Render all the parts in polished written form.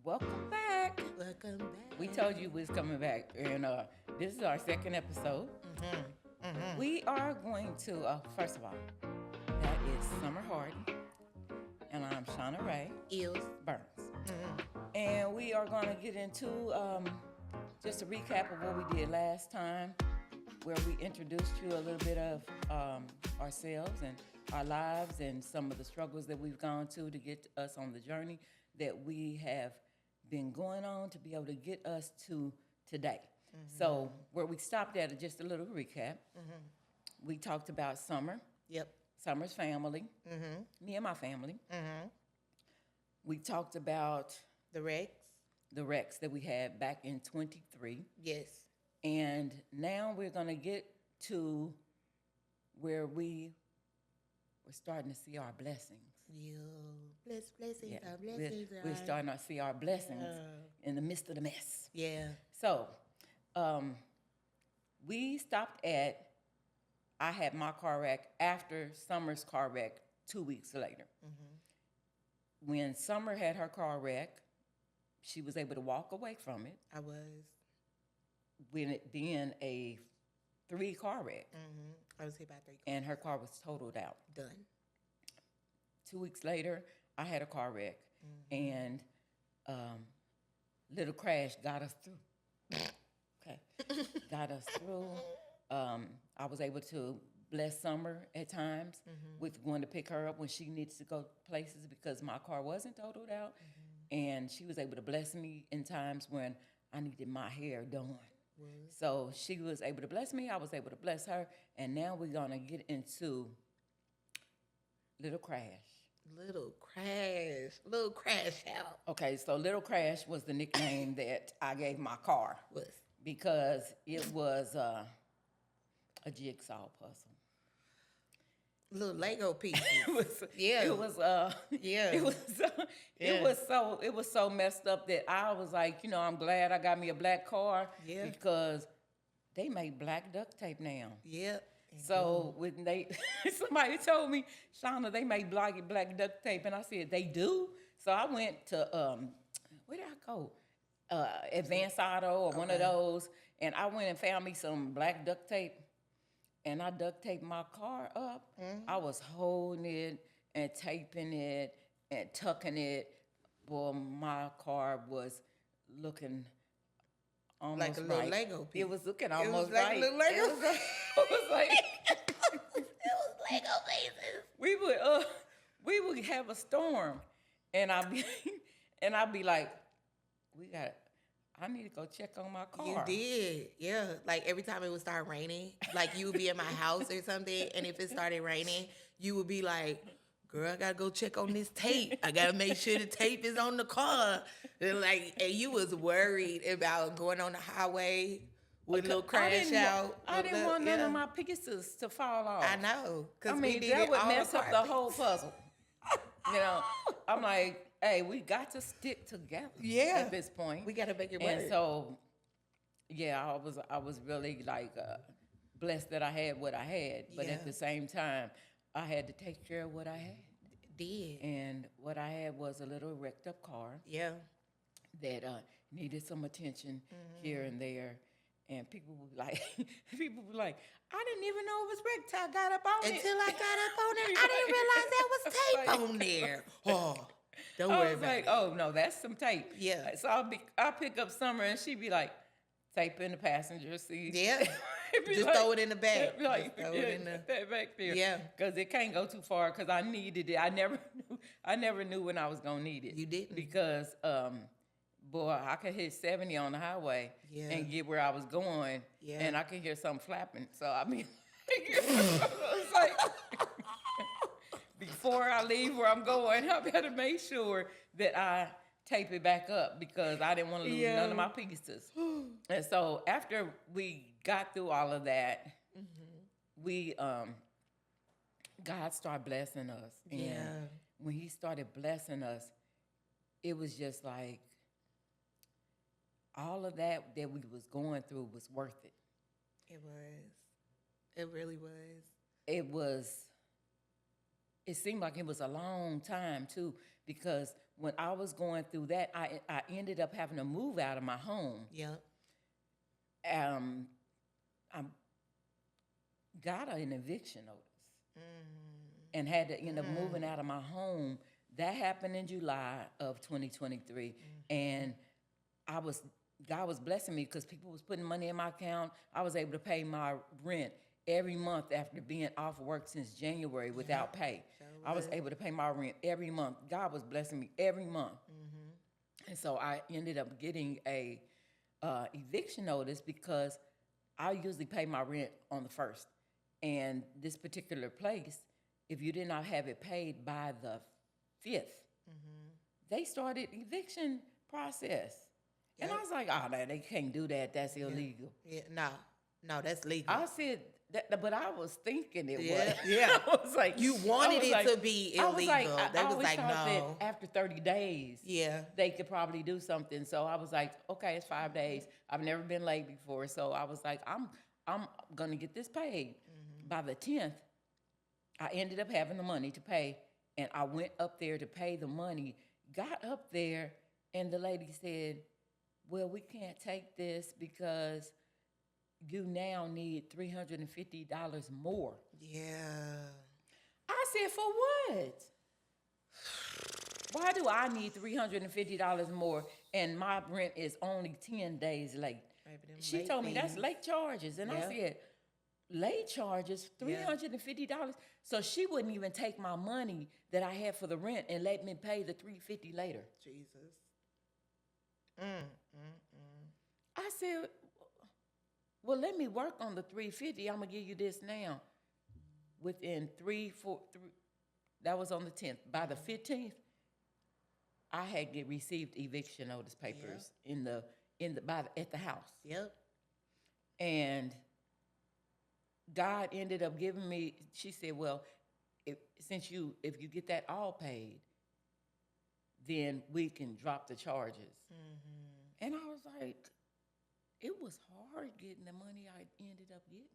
Welcome back. Welcome back. We told you we was coming back, and this is our second episode. We are going to, first of all, that is Summer Hardy, and I'm Shauna Ray Eels. Burns. And we are going to get into just a recap of what we did last time, where we introduced you a little bit of ourselves and our lives and some of the struggles that we've gone to get us on the journey that we have been going on to be able to get us to today. So where we stopped at, just a little recap, we talked about Summer, Yep. Summer's family, me and my family. We talked about The Rex. the wrecks that we had back in 23. Yes. And now we're going to get to where we're starting to see our blessings. You blessings, Yeah, our blessings. we're starting to see our blessings in the midst of the mess. Yeah. So, we stopped at, I had my car wreck after Summer's car wreck 2 weeks later. When Summer had her car wreck, she was able to walk away from it. I was. When it being a 3-car wreck, I was hit by 3 cars. and her car was totaled out. Done. 2 weeks later, I had a car wreck, and little crash got us through. Okay, got us through. I was able to bless Summer at times with going to pick her up when she needs to go places because my car wasn't totaled out, and she was able to bless me in times when I needed my hair done. So she was able to bless me, I was able to bless her, and now we're gonna get into Little Crash. Little crash out. Okay, so Little Crash was the nickname that I gave my car Was. because it was a jigsaw puzzle. Little Lego pieces. It was, Yeah. It was, Yeah. It was, Yeah. it was so messed up that I was like, I'm glad I got me a black car. Yeah. Because they make black duct tape now. Yep. So when somebody told me, Shauna, they make black duct tape, and I said they do. So I went to where did I go? Advanced Auto or one of those, and I went and found me some black duct tape, and I duct taped my car up. I was holding it and taping it and tucking it. Boy, my car was looking almost Like a little right. Lego piece. It was looking was almost like a right. little Lego It was like It was Lego pieces. we would have a storm, and I'd be like, I need to go check on my car. You did, yeah. Like every time it would start raining, like you would be at my house or something, and if it started raining, you would be like, "Girl, I gotta go check on this tape. I gotta make sure the tape is on the car." And you was worried about going on the highway with a little crash out. I didn't want none of my pieces to fall off. I know, I because mean, that would mess up the whole puzzle. I'm like, hey, we got to stick together. Yeah. At this point, We gotta make it work. And so, yeah, I was really like blessed that I had what I had, but Yeah. at the same time, I had to take care of what I had. Did. And what I had was a little wrecked up car Yeah. that needed some attention here and there. And people were like, I didn't even know it was wrecked till I got up on it. Until I got up on there, I didn't realize there was tape on there. Oh, don't I worry was about like, it. oh no, that's some tape. Yeah. So I'll pick up Summer and she'd be like, tape in the passenger seat. Yeah. Just throw it in the back. Like, Just throw it in the. that back there. Yeah. Because it can't go too far because I needed it. I never knew when I was gonna need it. You didn't. Because boy, I could hit 70 on the highway Yeah. and get where I was going. Yeah. And I could hear something flapping. So I mean it's like before I leave where I'm going, I better make sure that I tape it back up because I didn't want to lose none of my pieces. And so after we got through all of that, we God started blessing us. And Yeah. when he started blessing us, it was just like all of that we was going through was worth it. It was. It really was. It seemed like it was a long time too, because when I was going through that, I ended up having to move out of my home. Yep. I got an eviction notice and had to end up moving out of my home. That happened in July of 2023, and God was blessing me because people was putting money in my account. I was able to pay my rent every month after being off work since January without pay. I was able to pay my rent every month. God was blessing me every month. And so I ended up getting a eviction notice because I usually pay my rent on the 1st. And this particular place, if you did not have it paid by the 5th, they started eviction process. And I was like, oh, no, they can't do that. That's illegal. Yeah. No, that's legal. I said that, but I was thinking it was. Yeah. I was like, You wanted it to be illegal. I was always like, thought no. that after 30 days, Yeah. they could probably do something. So I was like, okay, it's 5 days. I've never been late before. So I was like, I'm going to get this paid. By the 10th, I ended up having the money to pay. And I went up there to pay the money, got up there, and the lady said, well, we can't take this because you now need $350 more. Yeah. I said, for what? Why do I need $350 more and my rent is only 10 days late? She told me that's late charges. And I said, late charges, $350? So she wouldn't even take my money that I had for the rent and let me pay the $350 later. Jesus. I said, well, let me work on the $350. I'm gonna give you this now. Within 3, 4, 3, that was on the 10th. By the 15th, I had received eviction notice papers at the house. Yep. And God ended up giving me. She said, well, if you get that all paid, then we can drop the charges. And I was like, it was hard getting the money I ended up getting.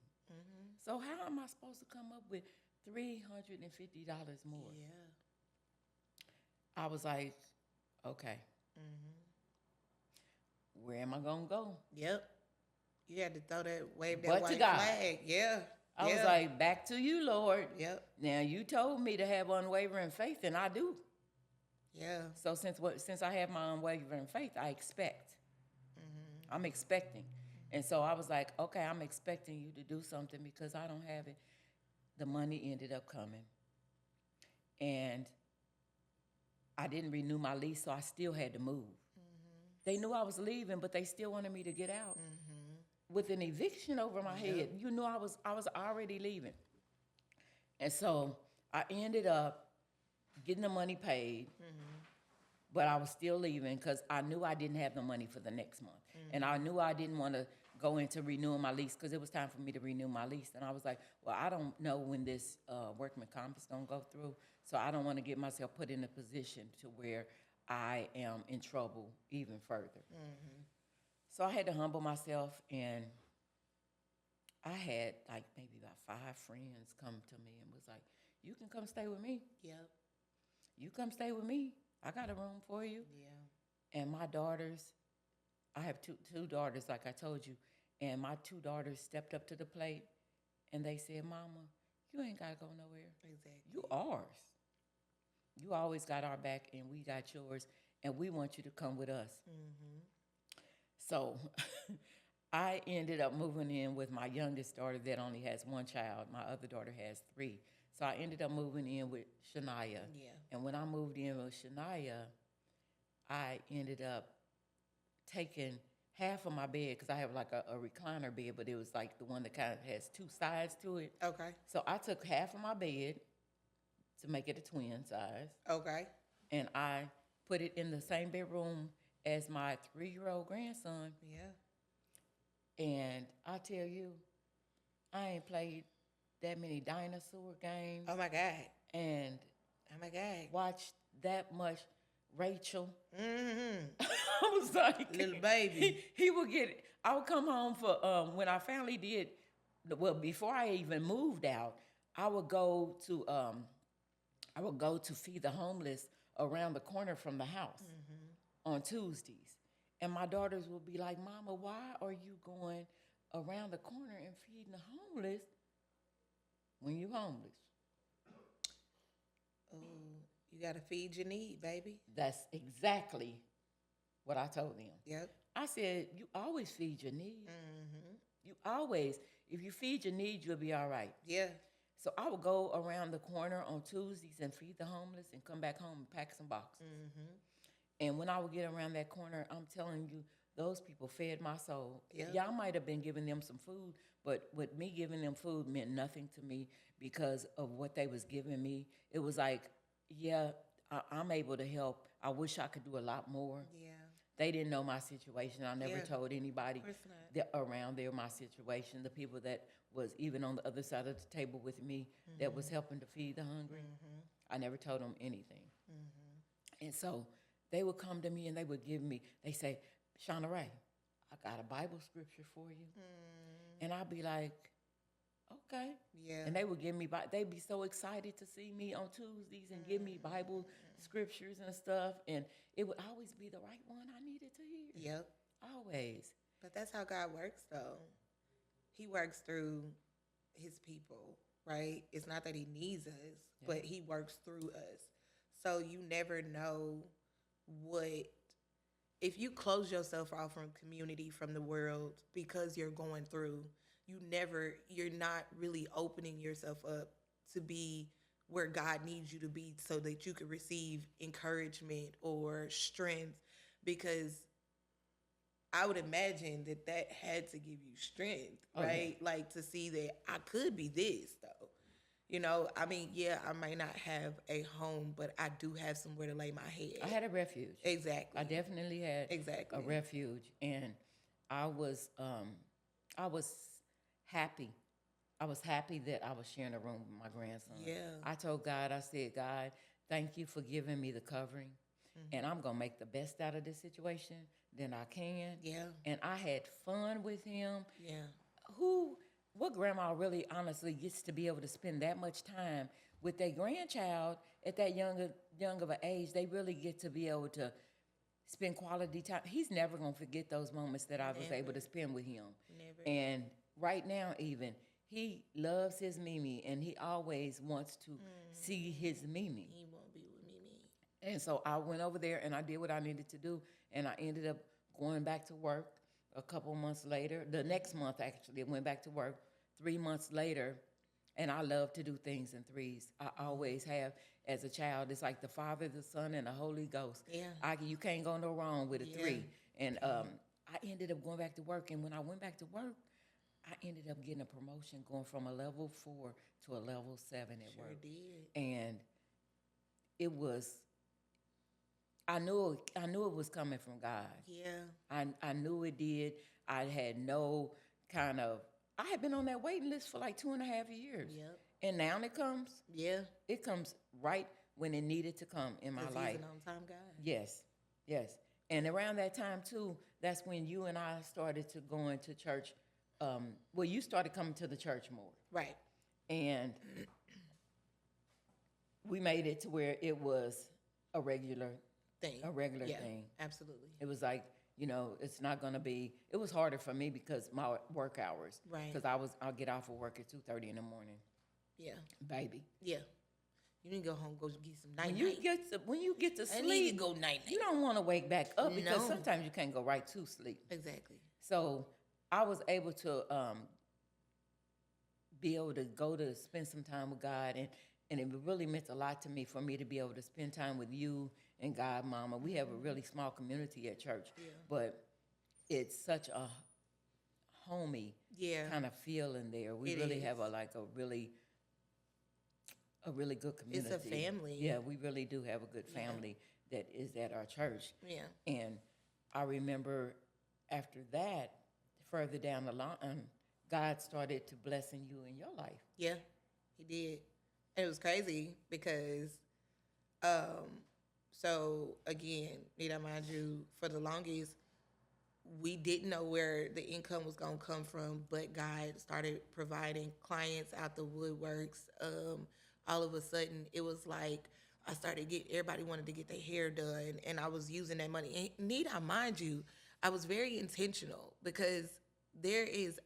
So how am I supposed to come up with $350 more? Yeah. I was like, okay, where am I gonna go? Yep. You had to wave that But to white God. flag. Yeah. I was like, back to you, Lord. Yep. Now you told me to have unwavering faith, and I do. Yeah. So since I have my unwavering faith, I expect. I'm expecting. And so I was like, okay, I'm expecting you to do something because I don't have it. The money ended up coming. And I didn't renew my lease, so I still had to move. They knew I was leaving, but they still wanted me to get out. With an eviction over my head, you knew I was already leaving. And so I ended up getting the money paid, but I was still leaving because I knew I didn't have the money for the next month. And I knew I didn't want to go into renewing my lease because it was time for me to renew my lease. And I was like, well, I don't know when this workman comp is going to go through, so I don't want to get myself put in a position to where I am in trouble even further. So I had to humble myself, and I had like maybe about 5 friends come to me and was like, you can come stay with me. Yep. You come stay with me. I got a room for you. Yeah. And my daughters, I have two daughters, like I told you, and my 2 daughters stepped up to the plate, and they said, Mama, you ain't got to go nowhere. Exactly. You ours. You always got our back, and we got yours, and we want you to come with us. So I ended up moving in with my youngest daughter that only has 1 child. My other daughter has 3. So I ended up moving in with Shania. Yeah. And when I moved in with Shania, I ended up taking half of my bed, because I have like a recliner bed, but it was like the one that kind of has 2 sides to it. Okay. So I took half of my bed to make it a twin size, Okay. and I put it in the same bedroom as my 3-year-old grandson. Yeah. And I tell you, I ain't played that many dinosaur games Oh my God. and Oh my God. watched that much Rachel. Mm-hmm. I was like, Little baby. He would get. I would come home for when I finally did. Well, before I even moved out, I would go to Feed the Homeless around the corner from the house on Tuesdays. And my daughters will be like, Mama, why are you going around the corner and feeding the homeless when you homeless? Oh, you got to feed your need, baby. That's exactly what I told them. Yep. I said, you always feed your need. You always, if you feed your need, you'll be all right. Yeah. So I would go around the corner on Tuesdays and feed the homeless and come back home and pack some boxes. And when I would get around that corner, I'm telling you, those people fed my soul. Yeah. Y'all might have been giving them some food, but with me giving them food meant nothing to me because of what they was giving me. It was like, yeah, I'm able to help. I wish I could do a lot more. Yeah. They didn't know my situation. I never Yeah. told anybody Of course not. that around there my situation. The people that was even on the other side of the table with me that was helping to feed the hungry. I never told them anything. And so they would come to me and they would give me, they say, Shauna Ray, I got a Bible scripture for you. And I'd be like, okay. Yeah. And they would give me, they'd be so excited to see me on Tuesdays and give me Bible scriptures and stuff. And it would always be the right one I needed to hear. Yep. Always. But that's how God works, though. He works through his people, right? It's not that he needs us, but he works through us. So you never know if you close yourself off from community, from the world, because you're going through, you're not really opening yourself up to be where God needs you to be so that you can receive encouragement or strength, because I would imagine that had to give you strength, right? Yeah. Like to see that I could be this, though. You know, I mean, yeah, I might not have a home, but I do have somewhere to lay my head. I had a refuge. Exactly. I definitely had Exactly. a refuge, and I was happy. I was happy that I was sharing a room with my grandson. Yeah. I told God, I said, God, thank you for giving me the covering, and I'm gonna make the best out of this situation than I can. Yeah. And I had fun with him. Yeah. What grandma really honestly gets to be able to spend that much time with their grandchild at that young of an age? They really get to be able to spend quality time. He's never gonna forget those moments that I was able to spend with him. Never. And right now, even he loves his Mimi, and he always wants to see his Mimi. He won't be with Mimi. And so I went over there and I did what I needed to do, and I ended up going back to work a couple months later. The next month, actually, I went back to work 3 months later, and I love to do things in threes. I always have as a child. It's like the Father, the Son, and the Holy Ghost. Yeah. You can't go no wrong with a Yeah. 3. And I ended up going back to work, and when I went back to work, I ended up getting a promotion, going from a level 4 to a level 7 at Sure work. did. And it was, I knew it was coming from God. Yeah. I knew it did. I had no kind of, I had been on that waiting list for like 2.5 years. Yep. And now it comes. Yeah. It comes right when it needed to come in my 'Cause life. he's an on-time guy. Yes, yes. And around that time too, that's when you and I started to go into church. Well, you started coming to the church more. Right. And we made it to where it was a regular Thing. Yeah. thing. Absolutely. It was like, it's not gonna be. It was harder for me because my work hours. Right. Because I'll get off of work at 2:30 in the morning. Yeah. Baby. Yeah. You need to go home, go get some night When night. you get to I need sleep, to go night night. you don't want to wake back up because No. sometimes you can't go right to sleep. Exactly. So I was able to be able to go to spend some time with God, and it really meant a lot to me for me to be able to spend time with you and God, Mama. We have a really small community at church, but it's such a homey Yeah. kind of feeling there. We It really is. have a really good community. It's a family. Yeah, we really do have a good family that is at our church. Yeah. And I remember after that, further down the line, God started to blessing you in your life. Yeah, he did. And it was crazy because, so again, need I mind you, for the longest, we didn't know where the income was going to come from, but God started providing clients out the woodworks. All of a sudden, it was like, I started everybody wanted to get their hair done, and I was using that money. And need I mind you, I was very intentional because there is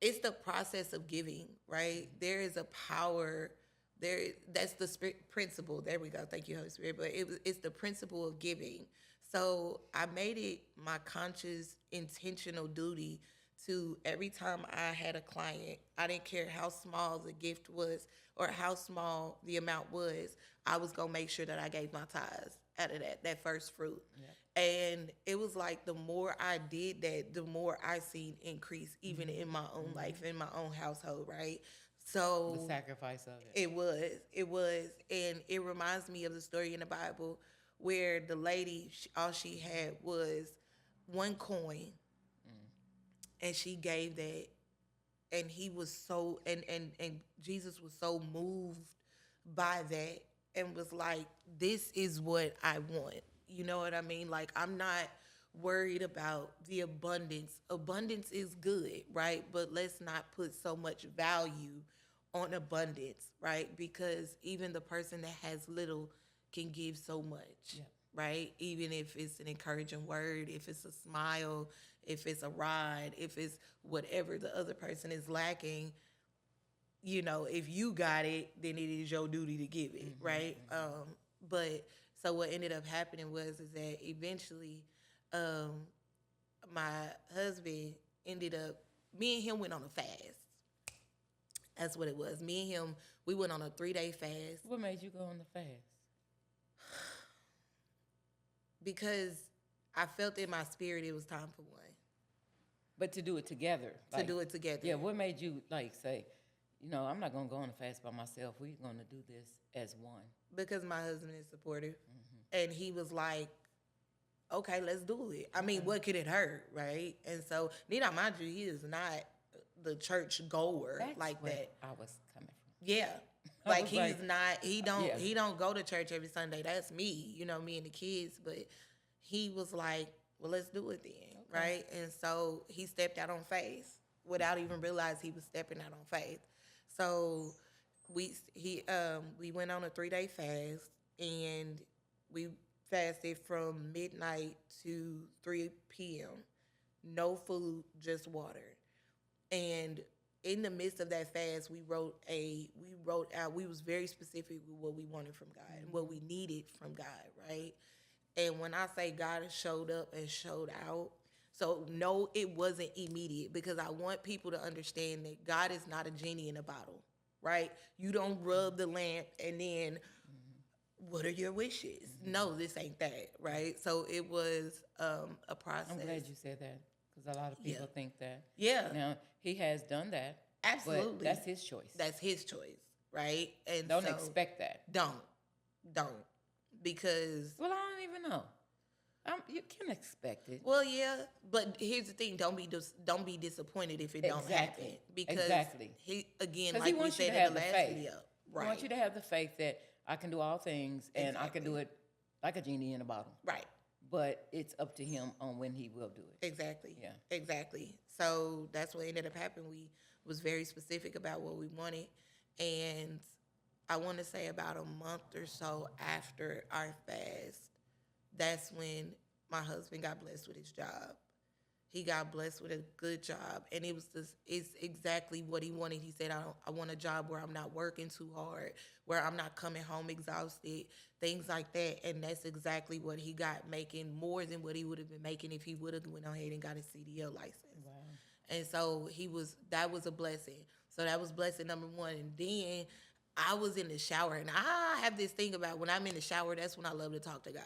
it's the process of giving, right? There is a power there. That's the principle. There we go. Thank you, Holy Spirit. But it's the principle of giving. So I made it my conscious, intentional duty to every time I had a client, I didn't care how small the gift was or how small the amount was, I was gonna make sure that I gave my tithes out of that first fruit. Yep. And it was like the more I did that, the more I seen increase, even in my own life, in my own household, right? So the sacrifice of it. It was, and it reminds me of the story in the Bible where the lady, all she had was one coin, and she gave that, and he was so, and Jesus was so moved by that, and was like, this is what I want. You know what I mean? Like, I'm not worried about the abundance. Abundance is good, right? But let's not put so much value on abundance, right? Because even the person that has little can give so much, right? Even if it's an encouraging word, if it's a smile, if it's a ride, if it's whatever the other person is lacking, you know, if you got it, then it is your duty to give it, right? But so what ended up happening is that eventually my husband ended up, me and him went on a fast. That's what it was. Me and him, we went on a 3-day fast. What made you go on the fast? Because I felt in my spirit it was time for one. But to do it together. To do it together. Yeah, what made you, like, say, you know, I'm not going to go on a fast by myself. We're going to do this as one. Because my husband is supportive. And he was like, okay, let's do it. I mean, what could it hurt, right? And so, need I mind you, he is not the church goer. That's like where that. I was coming from. Yeah. Like, he's like, not, he don't go to church every Sunday. That's me, you know, me and the kids. But he was like, well, let's do it then, right? And so he stepped out on faith without even realizing he was stepping out on faith. So we went on a 3-day fast, and we fasted from midnight to 3 p.m. No food, just water. And in the midst of that fast, we wrote out, we was very specific with what we wanted from God and what we needed from God, right? And when I say God showed up and showed out, so no, it wasn't immediate, because I want people to understand that God is not a genie in a bottle, right? You don't rub the lamp and then, what are your wishes? No, this ain't that, right? So it was a process. I'm glad you said that, because a lot of people think that. Yeah. Now, he has done that. Absolutely. But that's his choice. That's his choice, right? And don't so, expect that. Don't. Because... Well, I don't even know. You can expect it. Well, yeah, but here's the thing: don't be disappointed if it don't happen. Because he, again, like we said in the last video, right? I want you to have the faith that I can do all things, and I can do it like a genie in a bottle, right? But it's up to him on when he will do it. Exactly. Yeah. Exactly. So that's what ended up happening. We was very specific about what we wanted, and I want to say about a month or so after our fast, that's when my husband got blessed with his job. He got blessed with a good job, and it's exactly what he wanted. He said, I want a job where I'm not working too hard, where I'm not coming home exhausted, things like that. And that's exactly what he got, making more than what he would have been making if he would have went ahead and got his CDL license. Wow. And so that was a blessing. So that was blessing number one. And then I was in the shower, and I have this thing about when I'm in the shower, that's when I love to talk to God.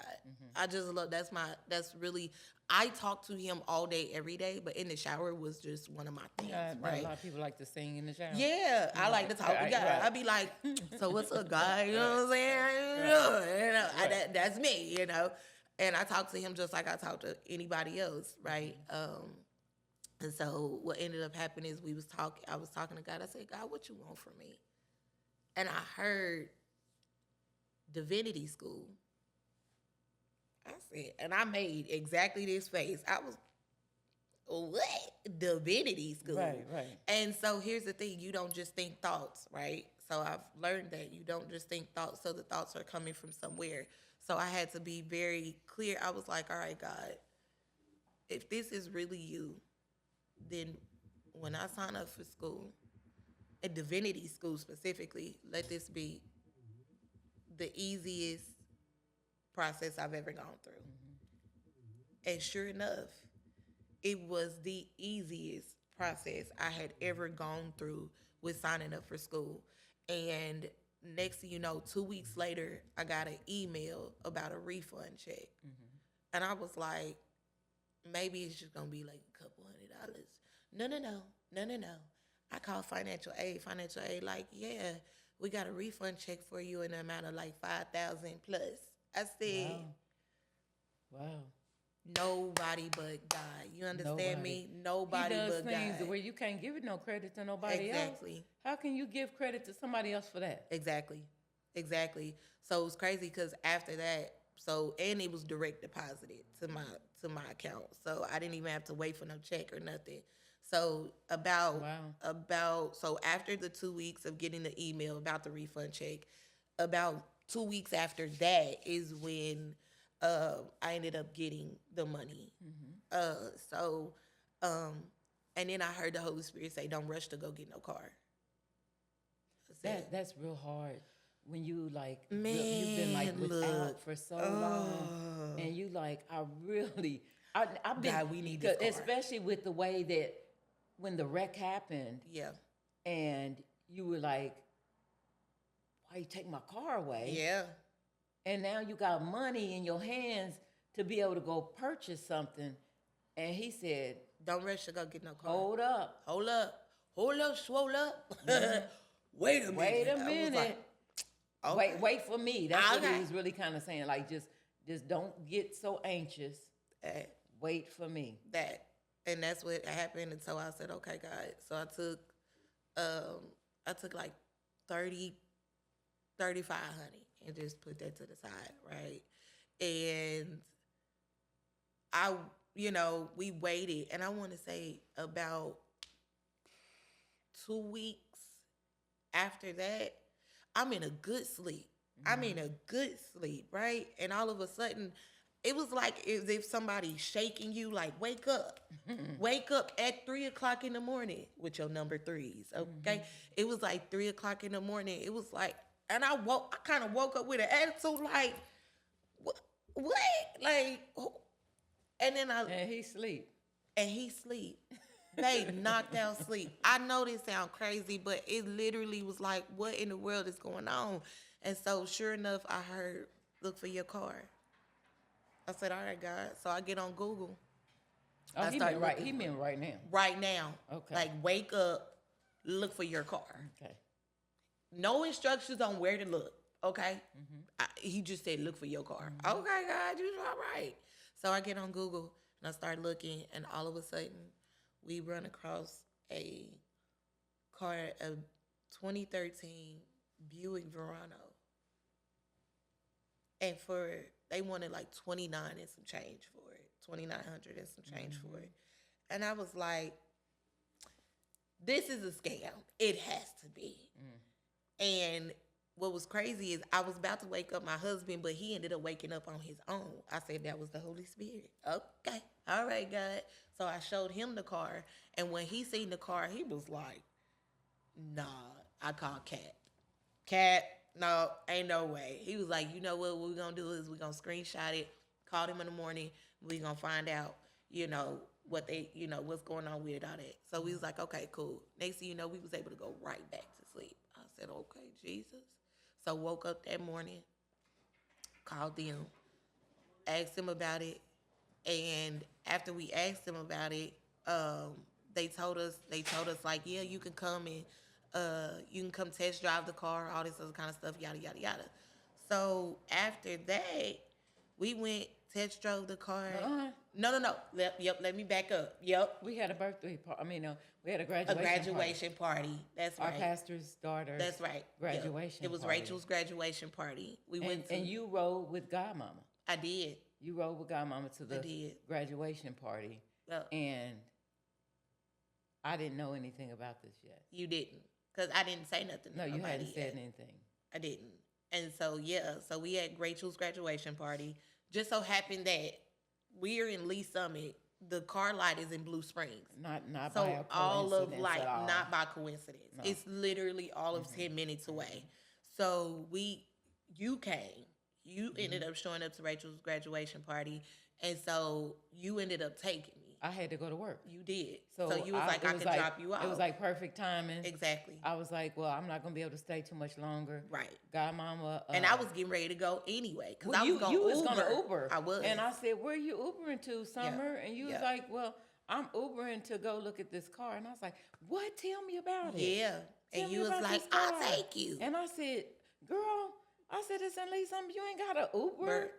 I just love, I talk to him all day, every day, but in the shower was just one of my things, right? A lot of people like to sing in the shower. Yeah, I like to talk to God. Right. I be like, so what's up, God? You know what I'm saying? That's me, you know? And I talk to him just like I talk to anybody else, right? And so what ended up happening is I was talking to God. I said, God, what you want from me? And I heard divinity school. I said, and I made exactly this face. I was, what? Divinity school. Right. And so here's the thing. You don't just think thoughts, right? So I've learned that you don't just think thoughts, so the thoughts are coming from somewhere. So I had to be very clear. I was like, all right, God, if this is really you, then when I sign up for school, a divinity school specifically, let this be the easiest process I've ever gone through. And sure enough, it was the easiest process I had ever gone through with signing up for school. And next thing you know, 2 weeks later, I got an email about a refund check. And I was like, maybe it's just gonna be like a couple $100. No. I called financial aid. Financial aid, like, yeah, we got a refund check for you in the amount of like 5,000 plus. I said, Wow. nobody but God. You understand me? Nobody he does but things God. where you can't give it no credit to nobody else. Exactly. How can you give credit to somebody else for that? Exactly. So it was crazy because after that, and it was direct deposited to my account. So I didn't even have to wait for no check or nothing. So so after the 2 weeks of getting the email about the refund check, about 2 weeks after that is when I ended up getting the money. And then I heard the Holy Spirit say, "Don't rush to go get no car." That's real hard when you like you've Man, been like without look. for so long, and you like I've been God, we need this car. especially with the way that when the wreck happened, Yeah. and you were like, "Why you take my car away?" Yeah. And now you got money in your hands to be able to go purchase something, and he said, Don't rush to go get no car. "Hold up, Swole up. Wait a minute. wait a I was minute." like, okay. Wait for me. That's what Okay. he was really kind of saying. Like, just don't get so anxious. Wait for me. And that's what happened. And so I said, okay, God. So I took like 35 honey and just put that to the side, right? And we waited, and I want to say about 2 weeks after that, I'm in a good sleep. Right? And all of a sudden, it was like as if somebody's shaking you, like, wake up. Wake up at 3:00 in the morning with your number threes, okay? It was like 3:00 in the morning. It was like, and I kind of woke up with an attitude, like, what? Like, and then And he sleep. They knocked out sleep. I know this sound crazy, but it literally was like, what in the world is going on? And so sure enough, I heard, look for your car. I said, all right, God. So I get on Google. Oh, he meant right now. Right now. Okay. Like, wake up, look for your car. Okay. No instructions on where to look, okay? He just said, look for your car. Okay, God, you're all right. So I get on Google, and I start looking, and all of a sudden, we run across a car, a 2013 Buick Verano. And they wanted like $29 and some change for it, $2,900 and some change for it. And I was like, this is a scam. It has to be. And what was crazy is I was about to wake up my husband, but he ended up waking up on his own. I said, that was the Holy Spirit. Okay. All right, God. So I showed him the car. And when he seen the car, he was like, nah. I called Cat. No, ain't no way. He was like, you know what we're going to do is we're going to screenshot it, call him in the morning. We're going to find out, what's going on with it, all that. So we was like, okay, cool. Next thing you know, we was able to go right back to sleep. I said, okay, Jesus. So woke up that morning, called them, asked them about it. And after we asked them about it, they told us like, yeah, you can come and you can come test drive the car, all this other kind of stuff, yada, yada, yada. So after that, we went, test drove the car. No. Yep, let me back up. Yep. We had a birthday party. We had a graduation party. That's right. Our pastor's daughter. That's right. Graduation. It was party. Rachel's graduation party. We went to, and you rode with Godmama. I did. You rode with Godmama to the graduation party. Yep. And I didn't know anything about this yet. You didn't. because I didn't say nothing to No, you nobody hadn't said yet. anything. I didn't. And so, yeah, so we had Rachel's graduation party. Just so happened that we're in Lee Summit. The car lot is in Blue Springs. Not by So a all of coincidence like at all. not by coincidence. No. It's literally all of 10 minutes away. So you came. You ended up showing up to Rachel's graduation party. And so you ended up taking me. I had to go to work. You did. So So you was like, it I was can drop you off. It was like perfect timing. Exactly. I was like, well, I'm not gonna be able to stay too much longer. Right. Godmama. And I was getting ready to go anyway. Because well, I was going you to was gonna Uber. I was. And I said, where are you Ubering to, Summer? And you was Yeah. like, well, I'm Ubering to go look at this car. And I was like, what? Tell me about it. Yeah. Tell And me you was about like, this I'll car. take you. And I said, girl, I said, it's in Lee Summit. You ain't got an Uber. Bert.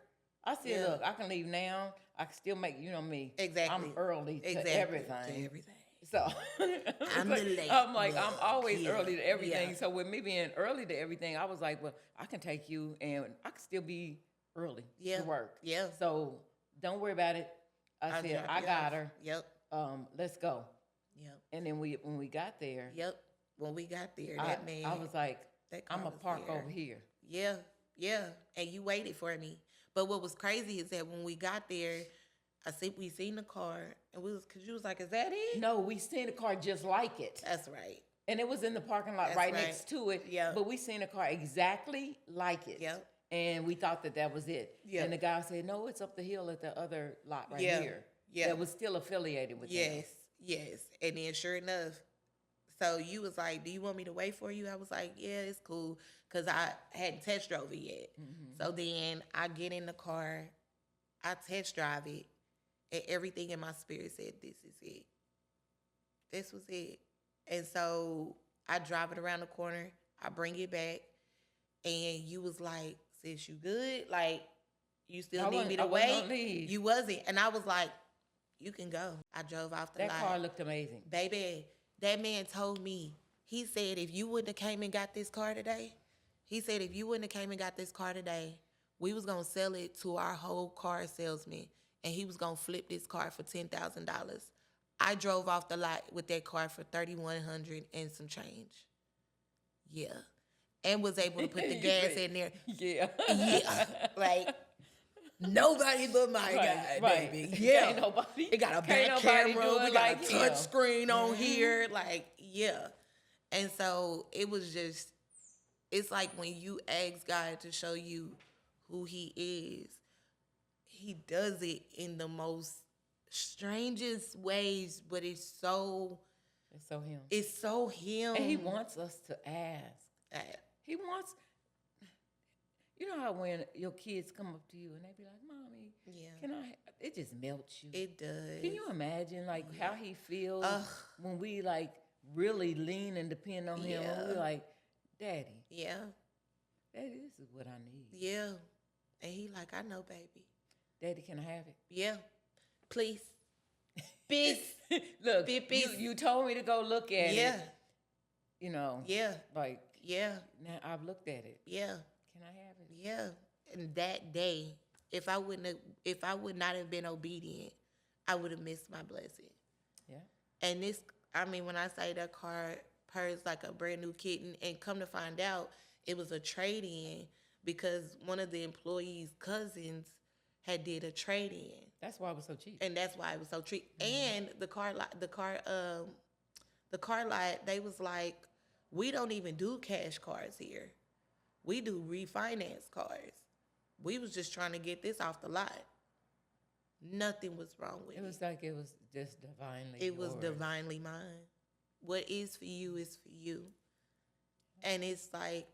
I said, Yeah. look, I can leave now. I can still make, you know me. Exactly. I'm early to Exactly. everything. To everything. So I'm like, the late I'm like, I'm bug. always Yeah. early to everything. Yeah. So with me being early to everything, I was like, well, I can take you and I can still be early Yeah. to work. Yeah. So don't worry about it. I I'll said, drop I you got off. her. Yep. Let's go. Yep. And then when we got there, Yep. When we got there, I, that man. I was like, that car I'm gonna was park there. over here. Yeah. Yeah. And you waited for me. But what was crazy is that when we got there, we seen the car and cause you was like, is that it? No, we seen a car just like it. That's right. And it was in the parking lot That's right right. next to it. Yeah. But we seen a car exactly like it. Yep. And we thought that was it. Yeah. And the guy said, no, it's up the hill at the other lot right Yeah. here. Yeah. That was still affiliated with them. Yes. Yes. And then sure enough, so you was like, do you want me to wait for you? I was like, yeah, it's cool. Cause I hadn't test drove it yet. So then I get in the car, I test drive it, and everything in my spirit said, this is it. This was it. And so I drive it around the corner, I bring it back, and you was like, sis, you good? Like, you still need me to I wasn't wait? gonna leave. You wasn't. And I was like, you can go. I drove off the That lot. car looked amazing. Baby, that man told me, he said, if you wouldn't have came and got this car today, he said, if you wouldn't have came and got this car today, we was going to sell it to our whole car salesman, and he was going to flip this car for $10,000. I drove off the lot with that car for $3,100 and some change. Yeah. And was able to put the You gas said- in there. Yeah. Yeah. Like, nobody but my guy, right. baby. Yeah. Can't nobody. It got a can't back nobody camera. do it We got like a him. touch screen on here. Like, yeah. And so it was just, it's like when you ask God to show you who he is, he does it in the most strangest ways, but it's so him. And he wants us to ask. Uh, He wants, you know how when your kids come up to you and they be like, Mommy, Yeah. can I, it just melts you. It does. Can you imagine like how he feels Ugh. when we like really lean and depend on him? And Yeah. we're like, Daddy, Yeah. Daddy, this is what I need. Yeah. And he like, I know, baby. Daddy, can I have it? Yeah. Please. Bis. Look, Beep, you told me to go look at Yeah. it. You know, Yeah. like Yeah. now I've looked at it. Yeah. Can I have it? Yeah. And that day, if I would not have been obedient, I would have missed my blessing. Yeah. And this, I mean, when I say that car purrs like a brand new kitten, and come to find out, it was a trade-in because one of the employees' cousins had did a trade-in. That's why it was so cheap. And that's why it was so cheap. And the car lot, they was like, we don't even do cash cars here. We do refinance cars. We was just trying to get this off the lot. Nothing was wrong with it. It was like it was just divinely. It was yours. divinely mine. What is for you is for you. And it's like,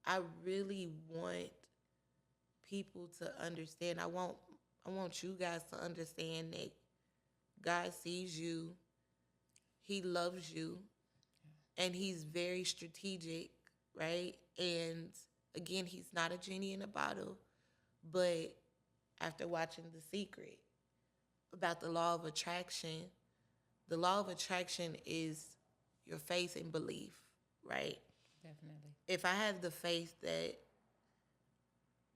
I really want people to understand. I want you guys to understand that God sees you. He loves you. And he's very strategic, right? And again, he's not a genie in a bottle. But after watching The Secret about the law of attraction is your faith and belief, right? Definitely. If I have the faith that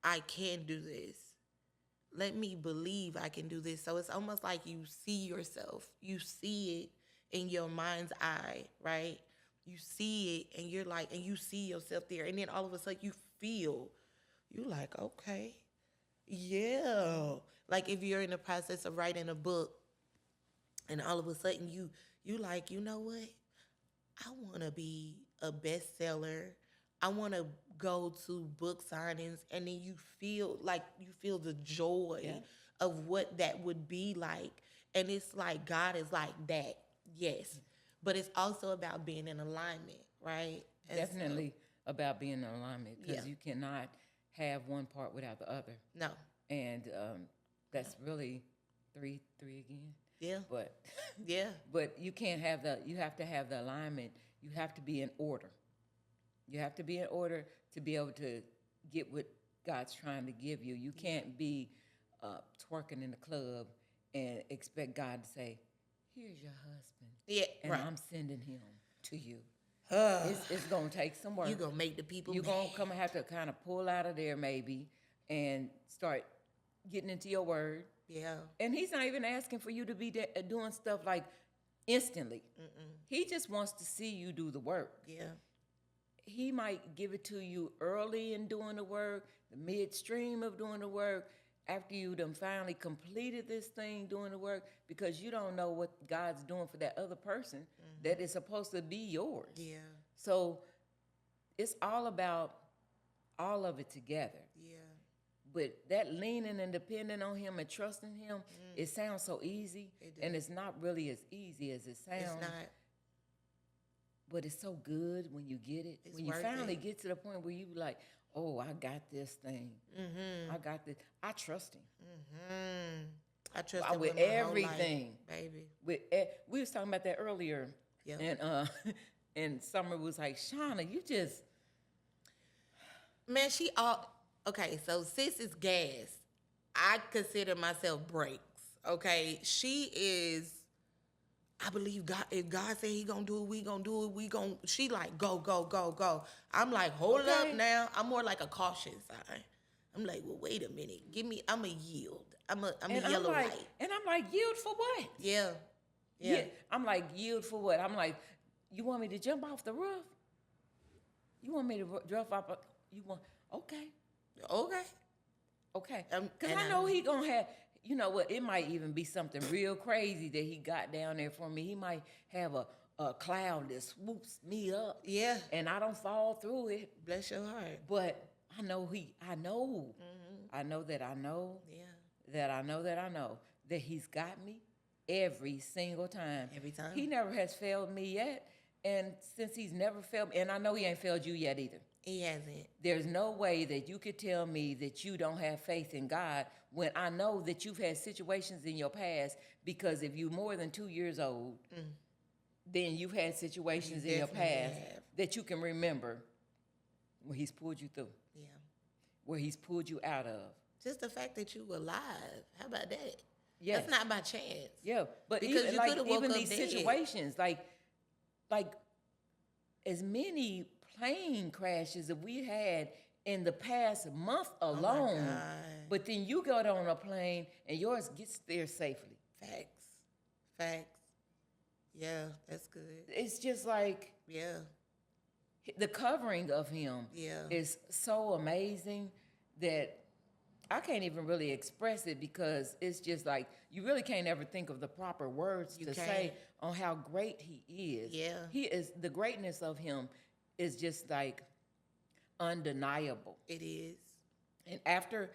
I can do this, let me believe I can do this. So it's almost like you see yourself. You see it in your mind's eye, right? you see it and you're like, and you see yourself there, and then all of a sudden you like, okay, yeah. Like if you're in the process of writing a book, and all of a sudden you like, you know what? I want to be a bestseller. I want to go to book signings, and then you feel the joy Yeah. of what that would be like, and it's like God is like that, yes, but it's also about being in alignment, right? And so- Definitely about being in alignment, because Yeah. you cannot have one part without the other. no, And that's really three again. yeah, But yeah, but you can't have you have to have the alignment. You have to be in order. You have to be in order to be able to get what God's trying to give you. You can't be twerking in the club and expect God to say, "Here's your husband, yeah, and right. I'm sending him to you." Uh, It's gonna take some work. you gonna make the people You're mad. gonna have to kind of pull out of there maybe and start getting into your word. Yeah, And he's not even asking for you to be doing stuff like instantly. He just wants to see you do the work. yeah, He might give it to you early in doing the work, the midstream of doing the work, after you done finally completed this thing doing the work, because you don't know what God's doing for that other person that is supposed to be yours. yeah, So it's all about all of it together. yeah. But that leaning and depending on him and trusting him, it sounds so easy, It and does. it's not really as easy as it sounds. It's not. But it's so good when you get it. It's When you worth finally it. get to the point where you like, oh, I got this thing. I got this. I trust him I trust with him with my whole life, everything. baby. We was talking about that earlier, Yeah. and and Summer was like, Shauna, you just Man, she all okay. So sis is gas. I consider myself brakes. Okay, she is. I believe God. If God said He gonna do it, we gonna do it. We gonna. She like go, go, go, go. I'm like, hold Okay. up now. I'm more like a cautious sign. I'm like, well, wait a minute. Give me. I'm a yield. I'm a and yellow I'm like, light. and I'm like, yield for what? Yeah. Yeah. I'm like, yield for what? I'm like, you want me to jump off the roof? You want me to jump off? You want? Okay. Okay. Okay. And Because I know he gonna have, you know what, it might even be something real crazy that he got down there for me. He might have a cloud that swoops me up Yeah. and I don't fall through it. Bless your heart. But I know I know. I know that I know Yeah. that I know that I know that he's got me every single time. Every time. He never has failed me yet. And since he's never failed me, and I know he ain't failed you yet either. He hasn't. There's no way that you could tell me that you don't have faith in God when I know that you've had situations in your past, because if you're more than 2 years old, then you've had situations in your definitely past have. that you can remember where he's pulled you through, Yeah. where he's pulled you out of. Just the fact that you alive. How about that? Yes. That's not by chance. Yeah, but Because even, you like, coulda woke even up these dead. situations, like as many plane crashes that we had in the past month alone, God. but then you got on a plane and yours gets there safely. Facts. Facts. Yeah, that's good. It's just like Yeah. the covering of him Yeah. is so amazing that I can't even really express it, because it's just like you really can't ever think of the proper words You to can't. say on how great he is. Yeah. He is, the greatness of him is just like undeniable. It is. And after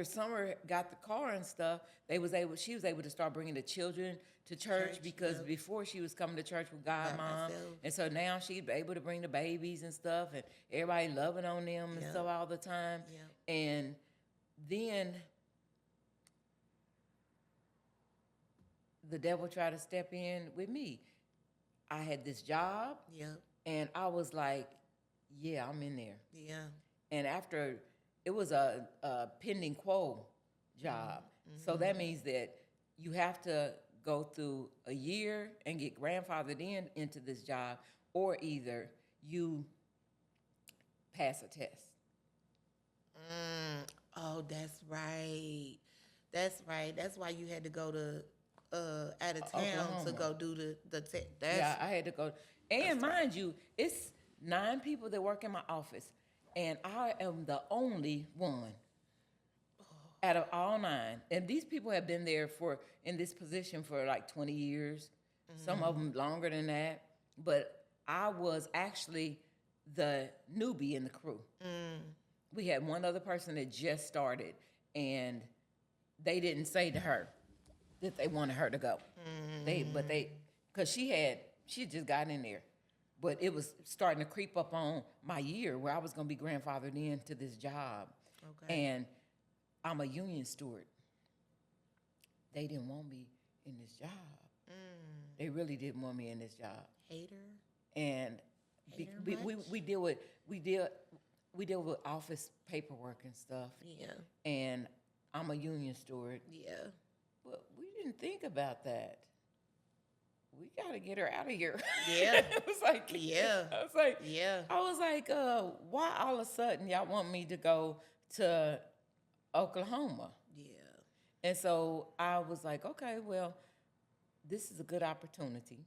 Summer got the car and stuff, she was able to start bringing the children to church, because yep. before she was coming to church with God By Mom, myself. and so now she's able to bring the babies and stuff, and everybody loving on them and Yep. stuff all the time. Yep. And then the devil tried to step in with me. I had this job, Yep. and I was like, yeah, I'm in there. Yeah. And after, it was a pending quo job. So that means that you have to go through a year and get grandfathered into this job, or either you pass a test. Oh, that's right. That's right. That's why you had to go to out of town to Oklahoma. go do the test. That's Yeah, I had to go. And mind you, it's 9 people that work in my office, and I am the only one out of all 9. And these people have been there in this position for like 20 years, some of them longer than that. But I was actually the newbie in the crew. We had one other person that just started, and they didn't say to her that they wanted her to go. Because she had just got in there, but it was starting to creep up on my year where I was going to be grandfathered into this job. Okay. And I'm a union steward. They didn't want me in this job. They really didn't want me in this job. hater. And Hater we deal with office paperwork and stuff. Yeah. And I'm a union steward. Yeah. But we didn't think about that. We gotta get her out of here. Yeah. It was like, Yeah. Yeah. I was like, why all of a sudden y'all want me to go to Oklahoma? Yeah. And so I was like, okay, well, this is a good opportunity.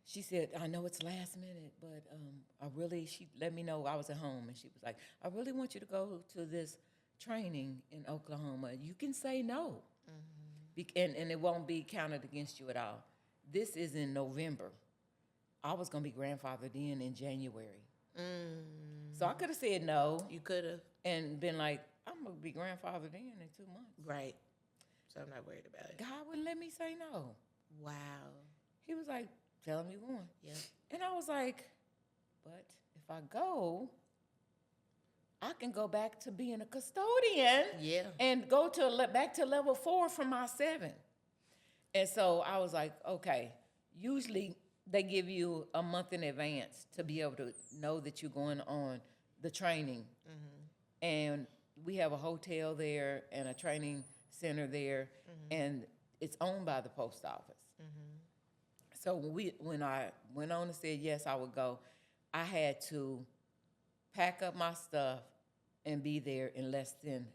She said, I know it's last minute, but she let me know I was at home. And she was like, I really want you to go to this training in Oklahoma. You can say no. And it won't be counted against you at all. This is in November. I was going to be grandfathered in January. So I could have said no You could have. and been like, I'm going to be grandfathered in 2 months. Right. So I'm not worried about it. God wouldn't let me say no. Wow. He was like, tell him you're going. Yeah. And I was like, but if I go, I can go back to being a custodian Yeah. and go to back to level 4 from my 7. And so I was like, okay, usually they give you a month in advance to be able to know that you're going on the training. And we have a hotel there and a training center there, and it's owned by the post office. So when I went on and said yes, I would go, I had to pack up my stuff and be there in less than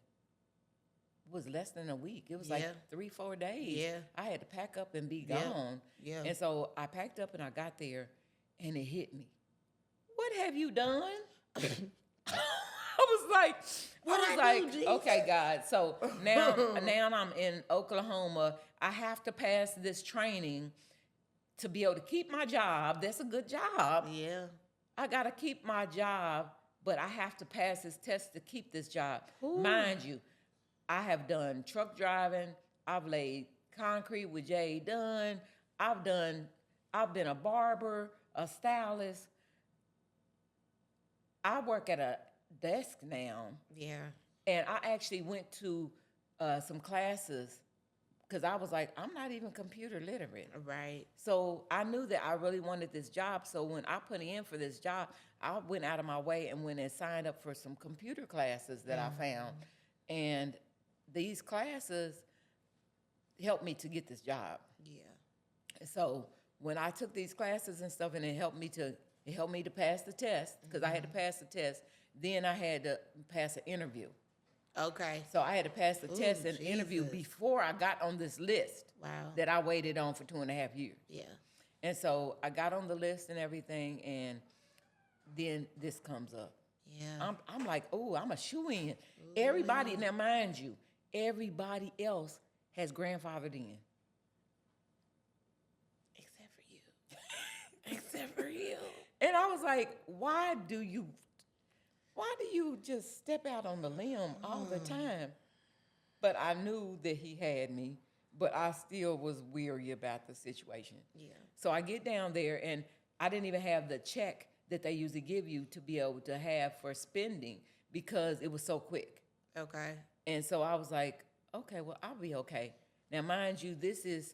a week. It was like Yeah. 3-4 days. Yeah. I had to pack up and be Yeah. gone. Yeah. And so I packed up and I got there, and it hit me. What have you done? I was like, Jesus? okay, God. So now I'm in Oklahoma. I have to pass this training to be able to keep my job. That's a good job. Yeah. I got to keep my job, but I have to pass this test to keep this job. Ooh. Mind you, I have done truck driving. I've laid concrete with Jay Dunn. I've been a barber, a stylist. I work at a desk now, Yeah. and I actually went to some classes because I was like, I'm not even computer literate. Right. So I knew that I really wanted this job. So when I put in for this job, I went out of my way and went and signed up for some computer classes that I found. And these classes helped me to get this job. Yeah. So when I took these classes and stuff, and it helped me to pass the test, because I had to pass the test. Then I had to pass an interview. Okay. So I had to pass the test and interview Jesus. before I got on this list Wow. that I waited on for 2.5 years. Yeah. And so I got on the list and everything, and then this comes up. Yeah. I'm like, oh, I'm a shoo-in. Everybody, now mind you, everybody else has grandfathered in. Except for you. Except for you. And I was like, why do you just step out on the limb all the time? But I knew that he had me, but I still was weary about the situation. Yeah. So I get down there, and I didn't even have the check that they usually give you to be able to have for spending because it was so quick. Okay. And so I was like, okay, well, I'll be okay. Now, mind you, this is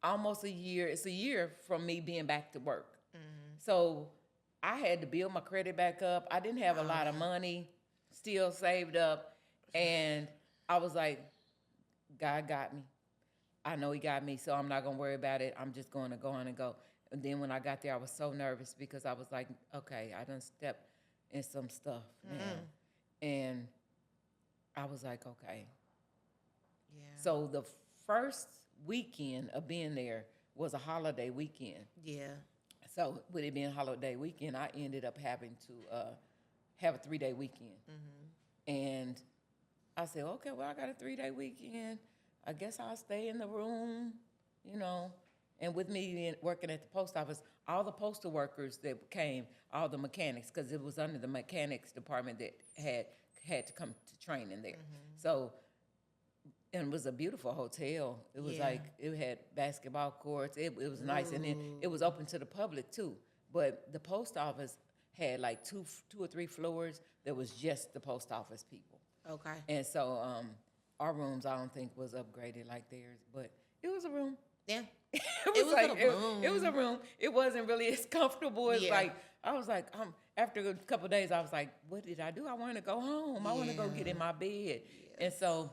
almost a year. It's a year from me being back to work. So I had to build my credit back up. I didn't have a lot of money still saved up. And I was like, God got me. I know he got me, so I'm not going to worry about it. I'm just going to go on and go. And then when I got there, I was so nervous because I was like, okay, I done stepped in some stuff now. And I was like, okay, Yeah. So the first weekend of being there was a holiday weekend. Yeah. So with it being a holiday weekend, I ended up having to have a 3-day weekend. And I said, okay, well, I got a 3-day weekend. I guess I'll stay in the room, you know. And with me working at the post office, all the postal workers that came, all the mechanics, because it was under the mechanics department that had to come to training there. So, and it was a beautiful hotel. It was Yeah. like, it had basketball courts. It was nice. And then it was open to the public too. But the post office had like two or three floors that was just the post office people. Okay. And so our rooms, I don't think was upgraded like theirs, but it was a room. Yeah. It It was was like a room. it was a room. It wasn't really as comfortable as Yeah. like I was like after a couple of days I was like, what did I do? I want to go home. I want to go get in my bed. And so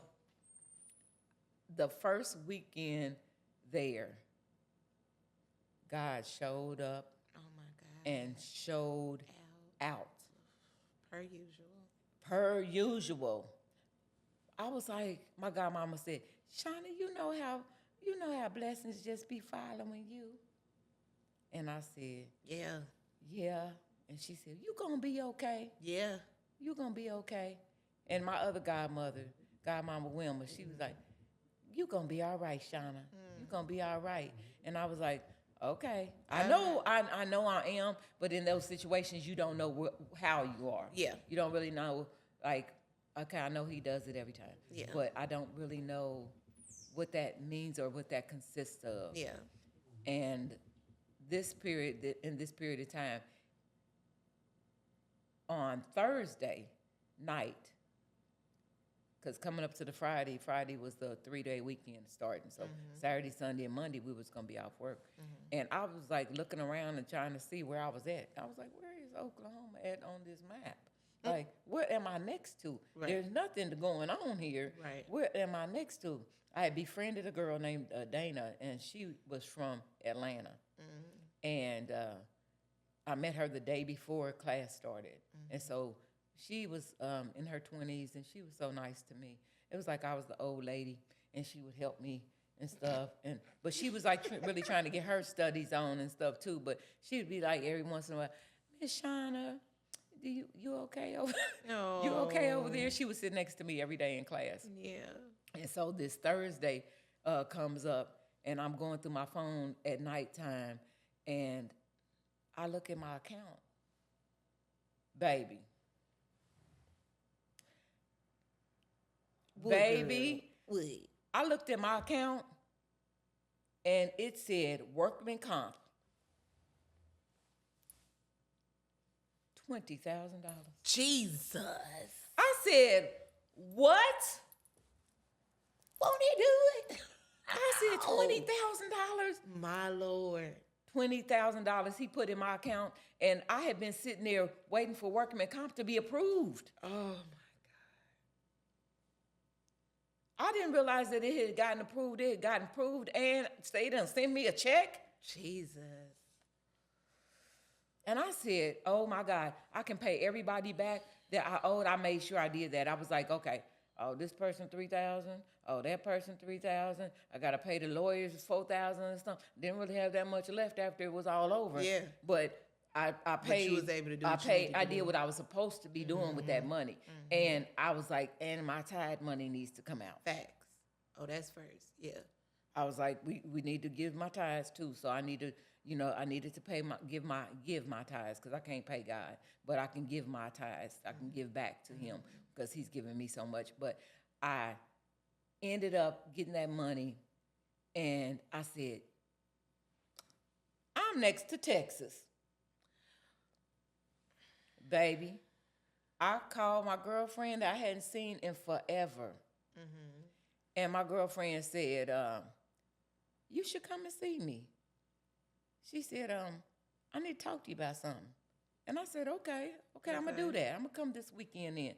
the first weekend there, God showed up Oh my God. and showed out. Per usual. Per usual. I was like, my godmama said, Shauna, you know how blessings just be following you? And I said, Yeah. yeah. And she said, you gonna be okay. Yeah. You gonna be okay. And my other godmama Wilma, she was like, you gonna be all right, Shauna. You gonna be all right. And I was like, okay. I know I am, but in those situations, you don't know how you are. Yeah. You don't really know, like, okay, I know he does it every time. Yeah. But I don't really know what that means or what that consists of. Yeah. And in this period of time, on Thursday night, because coming up to the Friday was the 3-day weekend starting. So Saturday, Sunday, and Monday, we was going to be off work. And I was like looking around and trying to see where I was at. I was like, where is Oklahoma at on this map? Like, what am I next to? Right. There's nothing going on here. Right. Where am I next to? I had befriended a girl named Dana, and she was from Atlanta. And I met her the day before class started. And so she was in her 20s, and she was so nice to me. It was like I was the old lady, and she would help me and stuff. But she was like really trying to get her studies on and stuff too. But she would be like every once in a while, Miss Shauna, you okay over? No. You okay over there? She would sit next to me every day in class. Yeah. And so this Thursday comes up, and I'm going through my phone at nighttime, and I look at my account. Baby. What, Baby, girl? What? I looked at my account, and it said workman comp. $20,000. Jesus. I said, what? Won't he do it? I said $20,000. My Lord. $20,000 he put in my account, and I had been sitting there waiting for workman comp to be approved. Oh my I didn't realize that it had gotten approved. It had gotten approved, and they done send me a check. Jesus. And I said, oh my God, I can pay everybody back that I owed. I made sure I did that. I was like, okay, oh, this person $3,000. Oh, that person $3,000. I gotta pay the lawyers $4,000 and stuff. Didn't really have that much left after it was all over. Yeah. But I paid. you was able to do I what you paid. needed to I did do. what I was supposed to be doing with that money, and I was like, and my tithe money needs to come out. Facts. Oh, that's first. Yeah. I was like, we need to give my tithes too. So I need to, I needed to give my tithes because I can't pay God, but I can give my tithes. I can give back to Him because He's given me so much. But I ended up getting that money, and I said, I'm next to Texas, baby. I called my girlfriend that I hadn't seen in forever. And my girlfriend said, you should come and see me. She said, I need to talk to you about something. And I said, okay, I'm going to do that. I'm going to come this weekend in.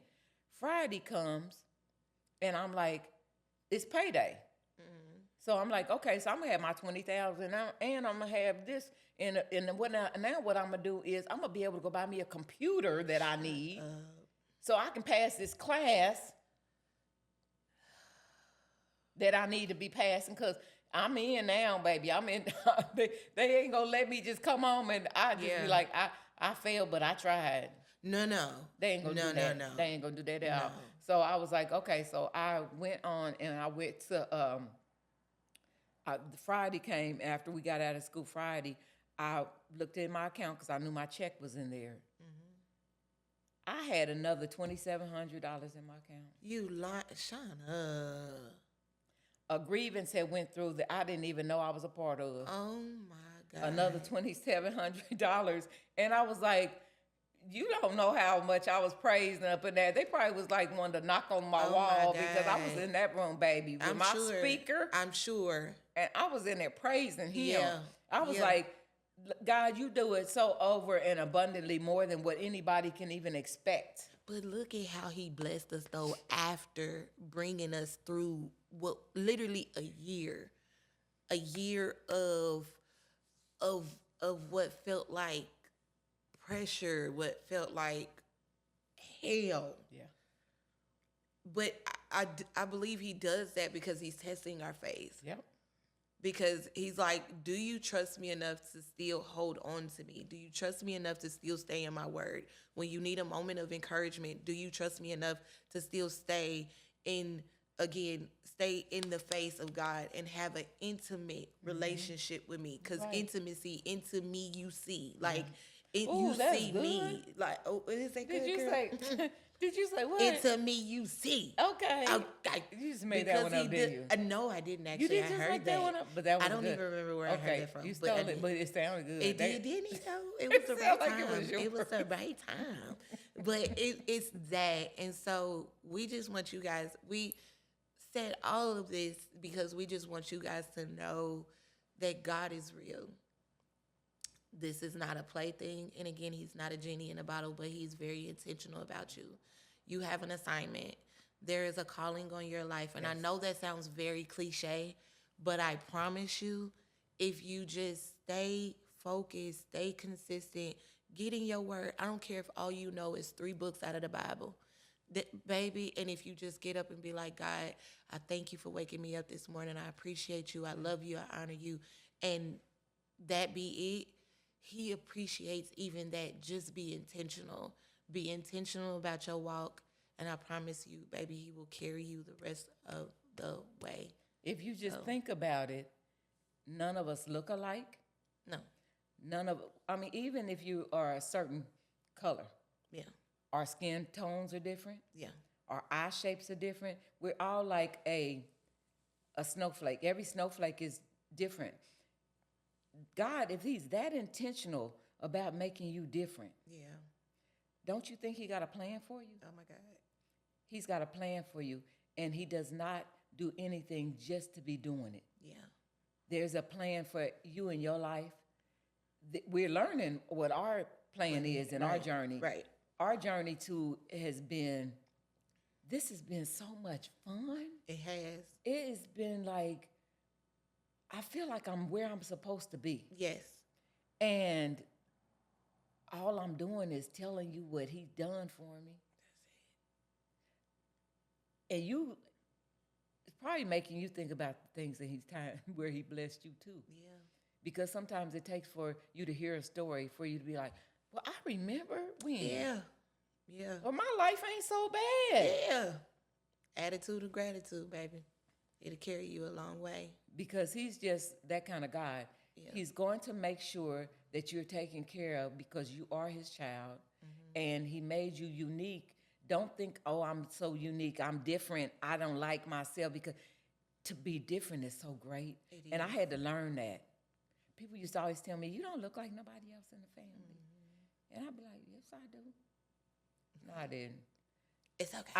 Friday comes, and I'm like, it's payday. So I'm like, okay, so I'm going to have my $20,000 and I'm going to have this. And what now what I'm going to do is I'm going to be able to go buy me a computer that I need so I can pass this class that I need to be passing, because I'm in now, baby. I'm in. They ain't gonna let me just come home and I just Yeah. be like, I failed, but I tried. No. They ain't gonna do that. They ain't gonna do that at all. No. So I was like, okay. So I went on and I went to Friday came after we got out of school. Friday, I looked in my account because I knew my check was in there. I had another $2,700 in my account. You lie, Shauna. A grievance had went through that I didn't even know I was a part of. Oh my God. Another $2,700, and I was like, you don't know how much I was praising up in there. They probably was like wanting to knock on my Oh, wall my because I was God. in that room, baby, with I'm my sure. speaker, I'm sure. and I was in there praising him. Yeah, I was yeah. like, God, you do it so over and abundantly more than what anybody can even expect. But look at how he blessed us though after bringing us through what literally a year of what felt like pressure, what felt like hell. Yeah. But I believe he does that because he's testing our faith. Yep. Because he's like, do you trust me enough to still hold on to me? Do you trust me enough to still stay in my word? When you need a moment of encouragement, do you trust me enough to still stay in the face of God and have an intimate relationship with me? Because Right. intimacy, into me you see. Like, Ooh, you that's see me. good. Like, oh, is that Did good, you girl? say? Did you say what? Into me you see. Okay. Okay. You just made that one up, didn't you? No, I didn't actually. You did I just heard make that one up, but that was I don't good. even remember where I heard that from. You but I stole it, did. but it sounded good. It They- did, didn't it? Though it It was the right sounded like time. it was It was the yours. right time. But it's that, and so we just want you guys. We said all of this because we just want you guys to know that God is real. This is not a plaything, and again, He's not a genie in a bottle, but He's very intentional about you. You have an assignment. There is a calling on your life, and I know that sounds very cliche, but I promise you, if you just stay focused, stay consistent, get in your word. I don't care if all you know is 3 books out of the Bible, baby. And if you just get up and be like, God, I thank you for waking me up this morning. I appreciate you. I love you. I honor you. And that be it. He appreciates even that. Just be intentional. Be intentional about your walk. And I promise you, baby, He will carry you the rest of the way. If you just think about it, none of us look alike. No. I mean, even if you are a certain color, Yeah. our skin tones are different. Yeah. Our eye shapes are different. We're all like a snowflake. Every snowflake is different. God, if He's that intentional about making you different, Yeah. don't you think He got a plan for you? Oh, my God. He's got a plan for you, and He does not do anything just to be doing it. Yeah. There's a plan for you in your life. We're learning what our plan is in our journey. Right. Our journey too this has been so much fun. It has. It has been like, I feel like I'm where I'm supposed to be. Yes. And all I'm doing is telling you what He's done for me. And it's probably making you think about the things that where He blessed you too. Yeah. Because sometimes it takes for you to hear a story for you to be like, well, I remember when. Yeah. Yeah. Well, my life ain't so bad. Yeah. Attitude of gratitude, baby. It'll carry you a long way. Because He's just that kind of God. Yeah. He's going to make sure that you're taken care of because you are His child, and He made you unique. Don't think, oh, I'm so unique, I'm different, I don't like myself, because to be different is so great. And I had to learn that. People used to always tell me, you don't look like nobody else in the family. And I'd be like, yes, I do. No, I didn't. It's okay.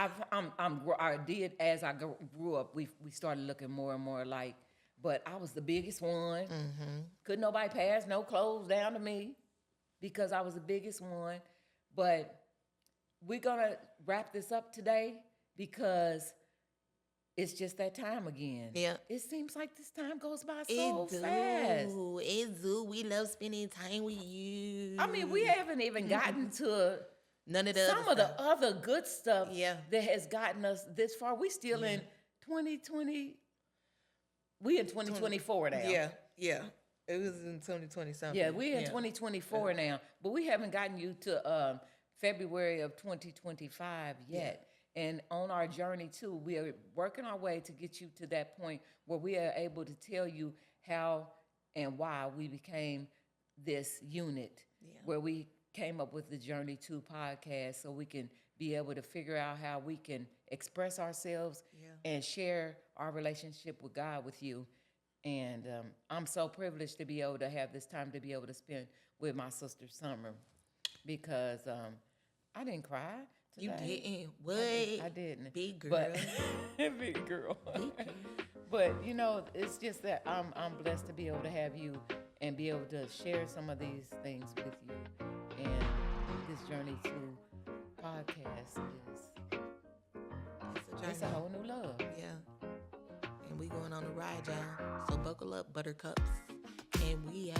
I did as I grew up. We started looking more and more alike. But I was the biggest one. Couldn't nobody pass no clothes down to me because I was the biggest one. But we're gonna wrap this up today because it's just that time again. Yeah. It seems like this time goes by so It do. fast. It do. We love spending time with you. I mean, we haven't even gotten to None of the some other of the stuff. other good stuff Yeah. that has gotten us this far. We still in 2020. we in 2024 now. Yeah, yeah. It was in 2020 something. Yeah, we're in 2024 now, but we haven't gotten you to February of 2025 yet. And on our journey too, we are working our way to get you to that point where we are able to tell you how and why we became this unit, where we came up with the Journey 2 podcast, so we can be able to figure out how we can express ourselves and share our relationship with God with you. And I'm so privileged to be able to have this time to be able to spend with my sister Summer, because I didn't cry You today. didn't. What? I didn't. Big girl. But big girl. But you know, it's just that I'm blessed to be able to have you and be able to share some of these things with you. And this Journey 2 podcast it's a whole new love. Yeah. And we going on a ride, y'all. So buckle up, buttercups. And we out.